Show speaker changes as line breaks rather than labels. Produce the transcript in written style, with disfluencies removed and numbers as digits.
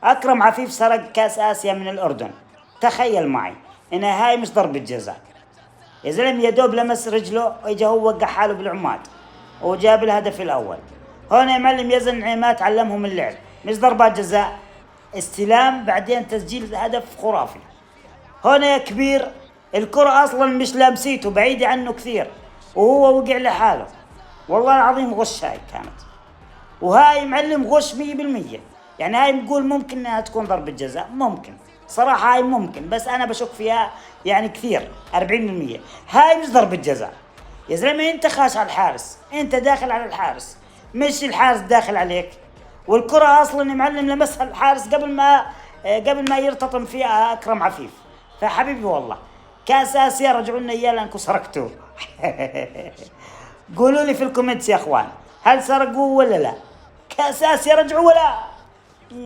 أكرم عفيف سرق كأس آسيا من الأردن. تخيل معي إن هاي مش ضربة جزاء. يا زلمة يا دوب لمس رجله وإجا هو وقع حاله بالعماد وجاب الهدف الأول. هون يا معلم يزن نعيمات علمهم اللعب، مش ضربات جزاء، استلام بعدين تسجيل هدف خرافي. هون يا كبير الكرة أصلا مش لامسيته، بعيدة عنه كثير وهو وقع لحاله. والله العظيم غش هاي كانت، وهاي معلم غش 100%. يعني هاي نقول ممكن انها تكون ضربة جزاء، ممكن صراحة هاي ممكن، بس انا بشك فيها يعني كثير 40%. هاي مش ضربة جزاء يا زلمة، انت خاش على الحارس، انت داخل على الحارس مش الحارس داخل عليك. والكرة اصلا يا معلم لمسها الحارس قبل ما يرتطم فيها اكرم عفيف. فحبيبي والله كاس اسيا رجعوا لنا اياه لانكم سرقتوه. قولوا لي في الكومنتس يا اخوان، هل سرقوه ولا لا؟ كاس اسيا رجعوا ولا